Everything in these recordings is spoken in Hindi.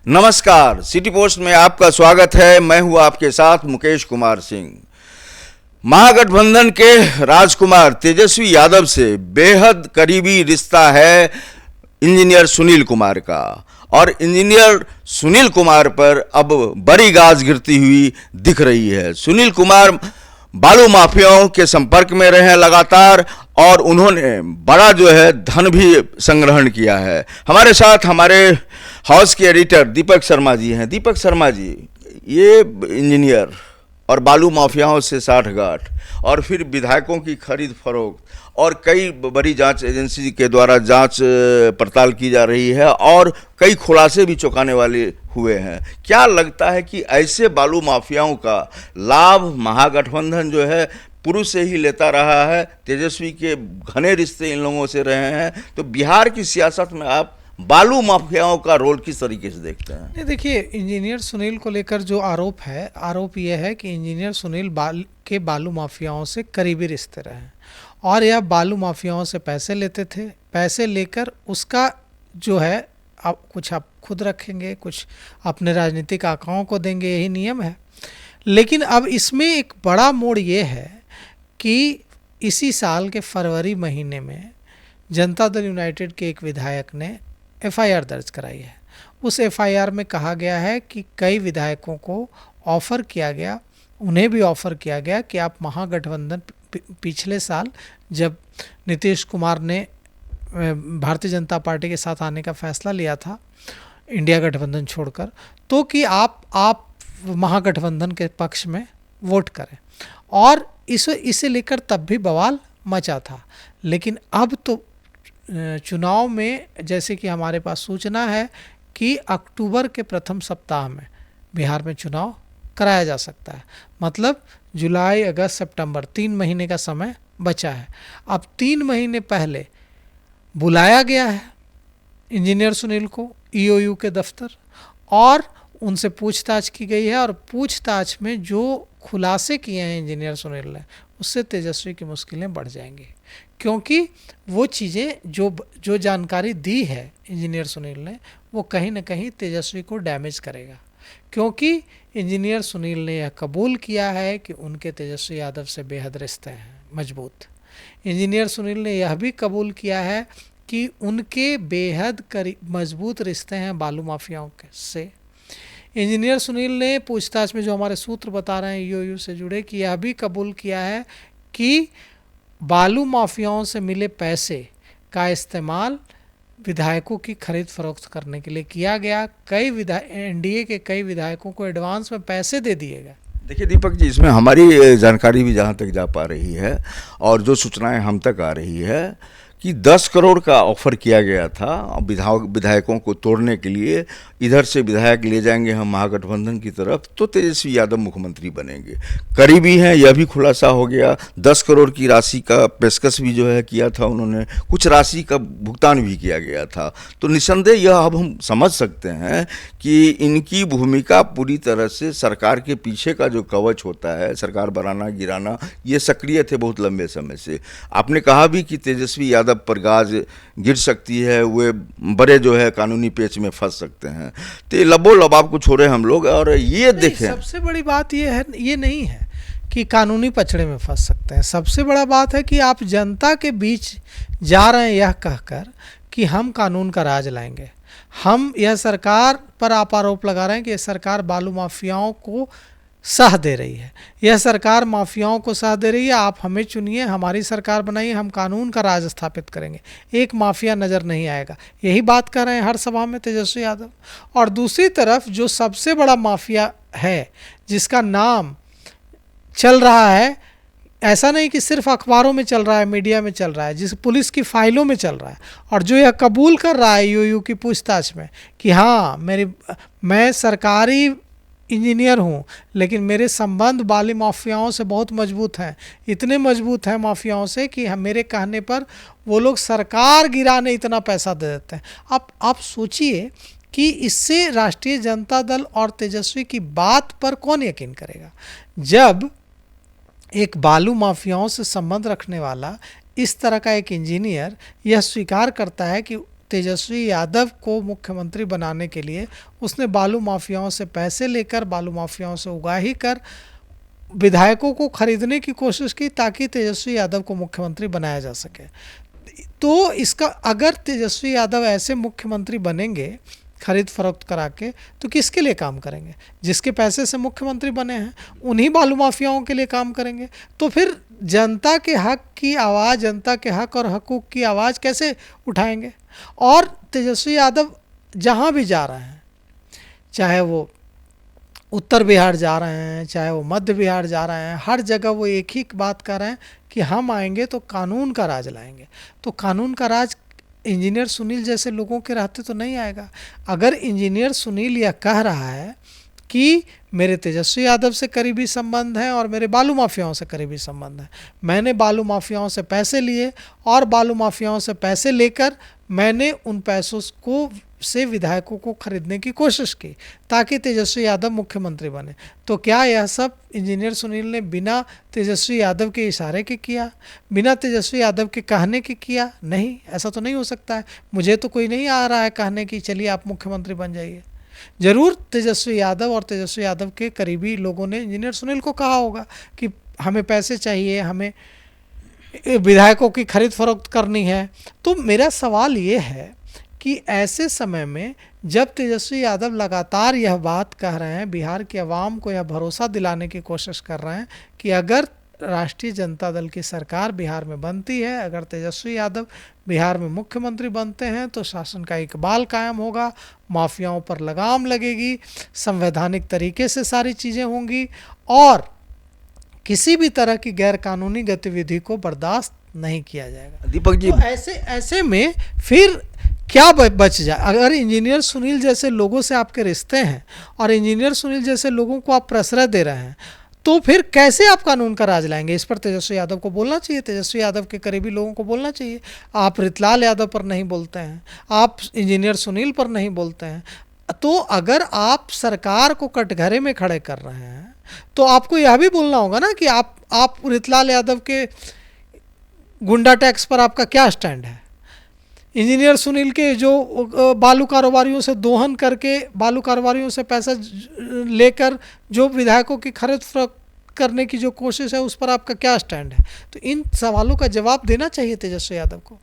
नमस्कार, सिटी पोस्ट में आपका स्वागत है। मैं हूं आपके साथ मुकेश कुमार सिंह। महागठबंधन के राजकुमार तेजस्वी यादव से बेहद करीबी रिश्ता है इंजीनियर सुनील कुमार का, और इंजीनियर सुनील कुमार पर अब बड़ी गाज गिरती हुई दिख रही है। सुनील कुमार बालू माफियाओं के संपर्क में रहे लगातार, और उन्होंने बड़ा धन भी संग्रहण किया है। हमारे साथ हमारे हाउस के एडिटर दीपक शर्मा जी हैं। दीपक शर्मा जी, ये इंजीनियर और बालू माफियाओं से साठगांठ, और फिर विधायकों की खरीद फरोख्त, और कई बड़ी जांच एजेंसी के द्वारा जांच पड़ताल की जा रही है, और कई खुलासे भी चौंकाने वाले हुए हैं। क्या लगता है कि ऐसे बालू माफियाओं का लाभ महागठबंधन पुरुष से ही लेता रहा है? तेजस्वी के घने रिश्ते इन लोगों से रहे हैं, तो बिहार की सियासत में आप बालू माफियाओं का रोल किस तरीके से देखते हैं? नहीं, देखिए, इंजीनियर सुनील को लेकर जो आरोप यह है कि इंजीनियर सुनील बालू माफियाओं से करीबी रिश्ते रहे, और यह बालू माफियाओं से पैसे लेते थे। पैसे लेकर उसका अब कुछ आप खुद रखेंगे, कुछ अपने राजनीतिक आकाओं को देंगे, यही नियम है। लेकिन अब इसमें एक बड़ा मोड़ ये है कि इसी साल के फरवरी महीने में जनता दल यूनाइटेड के एक विधायक ने एफआईआर दर्ज कराई है। उस एफआईआर में कहा गया है कि कई विधायकों को ऑफ़र किया गया, उन्हें भी ऑफ़र किया गया कि आप महागठबंधन पिछले साल जब नीतीश कुमार ने भारतीय जनता पार्टी के साथ आने का फैसला लिया था इंडिया गठबंधन छोड़कर, तो कि आप महागठबंधन के पक्ष में वोट करें, और इसे लेकर तब भी बवाल मचा था। लेकिन अब तो चुनाव में, जैसे कि हमारे पास सूचना है कि अक्टूबर के प्रथम सप्ताह में बिहार में चुनाव कराया जा सकता है। मतलब जुलाई, अगस्त, सितंबर 3 महीने का समय बचा है। अब 3 महीने पहले बुलाया गया है इंजीनियर सुनील को ईओयू के दफ्तर, और उनसे पूछताछ की गई है, और पूछताछ में जो खुलासे किए हैं इंजीनियर सुनील ने, उससे तेजस्वी की मुश्किलें बढ़ जाएंगी। क्योंकि वो चीज़ें जो जानकारी दी है इंजीनियर सुनील ने, वो कहीं ना कहीं तेजस्वी को डैमेज करेगा। क्योंकि इंजीनियर सुनील ने यह कबूल किया है कि उनके तेजस्वी यादव से बेहद रिश्ते हैं मजबूत। इंजीनियर सुनील ने यह भी कबूल किया है कि उनके बेहद मजबूत रिश्ते हैं बालू माफियाओं से। इंजीनियर सुनील ने पूछताछ में, जो हमारे सूत्र बता रहे हैं ईओयू से जुड़े, कि यह भी कबूल किया है कि बालू माफियाओं से मिले पैसे का इस्तेमाल विधायकों की खरीद फरोख्त करने के लिए किया गया। एनडीए के कई विधायकों को एडवांस में पैसे दे दिए गए। देखिए दीपक जी, इसमें हमारी जानकारी भी जहाँ तक जा पा रही है, और जो सूचनाएं हम तक आ रही है, कि 10 करोड़ का ऑफर किया गया था विधायकों को तोड़ने के लिए। इधर से विधायक ले जाएंगे हम महागठबंधन की तरफ, तो तेजस्वी यादव मुख्यमंत्री बनेंगे। करीबी हैं, यह भी खुलासा हो गया। 10 करोड़ की राशि का पेशकश भी किया था उन्होंने, कुछ राशि का भुगतान भी किया गया था। तो निस्संदेह यह अब हम समझ सकते हैं कि इनकी भूमिका पूरी तरह से सरकार के पीछे का जो कवच होता है, सरकार बनाना गिराना, ये सक्रिय थे बहुत लंबे समय से। आपने कहा भी कि तेजस्वी यादव पर गाज गिर सकती है, वे बड़े कानूनी पेच में फंस सकते हैं। तो लबोलब आपको छोड़े हम लोग, और ये देखें, सबसे बड़ी बात ये नहीं है कि कानूनी पचड़े में फंस सकते हैं। सबसे बड़ा बात है कि आप जनता के बीच जा रहे हैं यह कहकर कि हम कानून का राज लाएंगे। हम यह सरकार पर आप आरोप लगा रहे हैं कि यह सरकार बालू माफियाओं को साथ दे रही है, यह सरकार माफियाओं को साथ दे रही है। आप हमें चुनिए, हमारी सरकार बनाइए, हम कानून का राज स्थापित करेंगे, एक माफिया नज़र नहीं आएगा। यही बात कर रहे हैं हर सभा में तेजस्वी यादव। और दूसरी तरफ जो सबसे बड़ा माफिया है, जिसका नाम चल रहा है, ऐसा नहीं कि सिर्फ अखबारों में चल रहा है, मीडिया में चल रहा है, जिस पुलिस की फाइलों में चल रहा है, और जो यह कबूल कर रहा है ईओयू की पूछताछ में कि हाँ, मैं सरकारी इंजीनियर हूँ, लेकिन मेरे संबंध बालू माफियाओं से बहुत मजबूत हैं। इतने मजबूत हैं माफियाओं से कि मेरे कहने पर वो लोग सरकार गिराने इतना पैसा दे देते हैं। आप सोचिए कि इससे राष्ट्रीय जनता दल और तेजस्वी की बात पर कौन यकीन करेगा, जब एक बालू माफियाओं से संबंध रखने वाला इस तरह का एक इंजीनियर यह स्वीकार करता है कि तेजस्वी यादव को मुख्यमंत्री बनाने के लिए उसने बालू माफियाओं से पैसे लेकर, बालू माफियाओं से उगाही कर विधायकों को खरीदने की कोशिश की ताकि तेजस्वी यादव को मुख्यमंत्री बनाया जा सके। तो इसका अगर तेजस्वी यादव ऐसे मुख्यमंत्री बनेंगे खरीद फरोख्त करा के, तो किसके लिए काम करेंगे? जिसके पैसे से मुख्यमंत्री बने हैं उन्हीं बालू माफियाओं के लिए काम करेंगे। तो फिर जनता के हक की आवाज़, जनता के हक और हकूक़ की आवाज़ कैसे उठाएंगे? और तेजस्वी यादव जहाँ भी जा रहे हैं, चाहे वो उत्तर बिहार जा रहे हैं, चाहे वो मध्य बिहार जा रहे हैं, हर जगह वो एक ही बात कर रहे हैं कि हम आएंगे तो कानून का राज लाएंगे। तो कानून का राज इंजीनियर सुनील जैसे लोगों के रहते तो नहीं आएगा। अगर इंजीनियर सुनील यह कह रहा है कि मेरे तेजस्वी यादव से करीबी संबंध हैं और मेरे बालू माफियाओं से करीबी संबंध हैं, मैंने बालू माफियाओं से पैसे लिए और बालू माफियाओं से पैसे लेकर मैंने उन पैसों को से विधायकों को खरीदने की कोशिश की ताकि तेजस्वी यादव मुख्यमंत्री बने, तो क्या यह सब इंजीनियर सुनील ने बिना तेजस्वी यादव के इशारे के किया, बिना तेजस्वी यादव के कहने के किया? नहीं, ऐसा तो नहीं हो सकता है। मुझे तो कोई नहीं आ रहा है कहने की चलिए आप मुख्यमंत्री बन जाइए। जरूर तेजस्वी यादव और तेजस्वी यादव के करीबी लोगों ने इंजीनियर सुनील को कहा होगा कि हमें पैसे चाहिए, हमें विधायकों की खरीद फरोख्त करनी है। तो मेरा सवाल ये है कि ऐसे समय में जब तेजस्वी यादव लगातार यह बात कह रहे हैं, बिहार के अवाम को यह भरोसा दिलाने की कोशिश कर रहे हैं कि अगर राष्ट्रीय जनता दल की सरकार बिहार में बनती है, अगर तेजस्वी यादव बिहार में मुख्यमंत्री बनते हैं तो शासन का इकबाल कायम होगा, माफियाओं पर लगाम लगेगी, संवैधानिक तरीके से सारी चीज़ें होंगी और किसी भी तरह की गैरकानूनी गतिविधि को बर्दाश्त नहीं किया जाएगा। दीपक जी, तो ऐसे में फिर क्या बच जाए? अगर इंजीनियर सुनील जैसे लोगों से आपके रिश्ते हैं और इंजीनियर सुनील जैसे लोगों को आप प्रश्रय दे रहे हैं, तो फिर कैसे आप कानून का राज लाएंगे? इस पर तेजस्वी यादव को बोलना चाहिए, तेजस्वी यादव के करीबी लोगों को बोलना चाहिए। आप रितलाल यादव पर नहीं बोलते हैं, आप इंजीनियर सुनील पर नहीं बोलते हैं। तो अगर आप सरकार को कटघरे में खड़े कर रहे हैं तो आपको यह भी बोलना होगा ना कि आप रितलाल यादव के गुंडा टैक्स पर आपका क्या स्टैंड है। इंजीनियर सुनील के जो बालू कारोबारियों से दोहन करके, बालू कारोबारियों से पैसा लेकर जो विधायकों की खरीद फरोख्त करने की जो कोशिश है, उस पर आपका क्या स्टैंड है? तो इन सवालों का जवाब देना चाहिए तेजस्वी यादव को।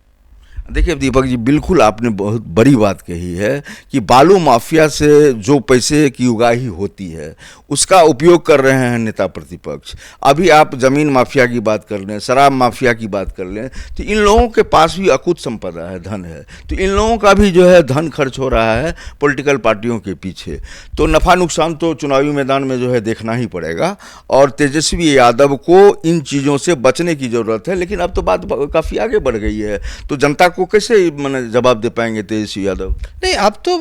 देखिए दीपक जी, बिल्कुल आपने बहुत बड़ी बात कही है कि बालू माफिया से जो पैसे की उगाही होती है उसका उपयोग कर रहे हैं नेता प्रतिपक्ष। अभी आप ज़मीन माफिया की बात कर लें, शराब माफिया की बात कर लें, तो इन लोगों के पास भी अकुत संपदा है, धन है, तो इन लोगों का भी जो है धन खर्च हो रहा है पॉलिटिकल पार्टियों के पीछे। तो नफ़ा नुकसान तो चुनावी मैदान में जो है देखना ही पड़ेगा और तेजस्वी यादव को इन चीज़ों से बचने की ज़रूरत है। लेकिन अब तो बात काफ़ी आगे बढ़ गई है, तो जनता को कैसे मैंने जवाब दे पाएंगे तेजस्वी यादव? नहीं, अब तो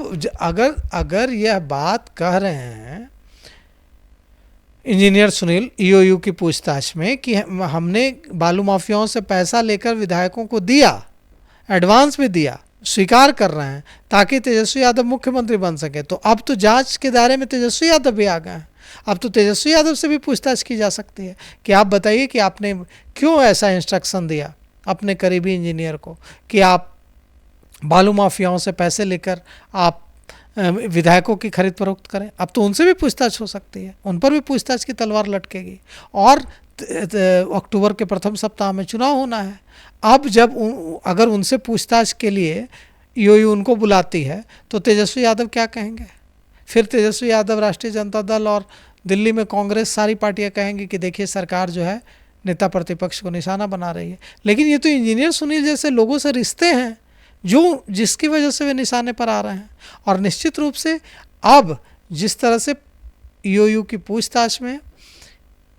अगर यह बात कह रहे हैं इंजीनियर सुनील ईओयू की पूछताछ में कि हमने बालू माफियाओं से पैसा लेकर विधायकों को दिया, एडवांस भी दिया, स्वीकार कर रहे हैं ताकि तेजस्वी यादव मुख्यमंत्री बन सके, तो अब तो जांच के दायरे में तेजस्वी यादव भी आ गए हैं। अब तो तेजस्वी यादव से भी पूछताछ की जा सकती है कि आप बताइए कि आपने क्यों ऐसा इंस्ट्रक्शन दिया अपने करीबी इंजीनियर को कि आप बालू माफियाओं से पैसे लेकर आप विधायकों की खरीद फरोख्त करें। अब तो उनसे भी पूछताछ हो सकती है, उन पर भी पूछताछ की तलवार लटकेगी। और अक्टूबर के प्रथम सप्ताह में चुनाव होना है। अब जब अगर उनसे पूछताछ के लिए ईओयू उनको बुलाती है तो तेजस्वी यादव क्या कहेंगे? फिर तेजस्वी यादव, राष्ट्रीय जनता दल और दिल्ली में कांग्रेस, सारी पार्टियां कहेंगी कि देखिए सरकार जो है नेता प्रतिपक्ष को निशाना बना रही है। लेकिन ये तो इंजीनियर सुनील जैसे लोगों से रिश्ते हैं जिसकी वजह से वे निशाने पर आ रहे हैं। और निश्चित रूप से अब जिस तरह से ईओयू की पूछताछ में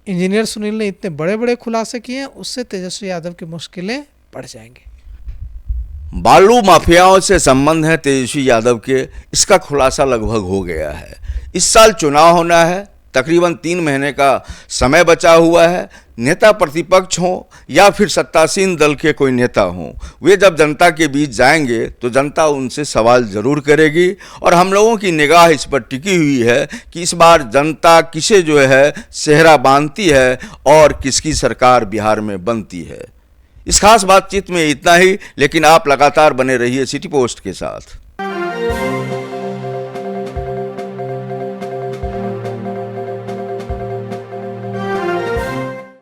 इंजीनियर सुनील ने इतने बड़े बड़े खुलासे किए हैं, उससे तेजस्वी यादव की मुश्किलें बढ़ जाएंगी। बालू माफियाओं से संबंध है तेजस्वी यादव के, इसका खुलासा लगभग हो गया है। इस साल चुनाव होना है, तकरीबन 3 महीने का समय बचा हुआ है। नेता प्रतिपक्ष हों या फिर सत्तासीन दल के कोई नेता हों, वे जब जनता के बीच जाएंगे तो जनता उनसे सवाल ज़रूर करेगी। और हम लोगों की निगाह इस पर टिकी हुई है कि इस बार जनता किसे जो है सेहरा बांधती है और किसकी सरकार बिहार में बनती है। इस खास बातचीत में इतना ही, लेकिन आप लगातार बने रहिए सिटी पोस्ट के साथ।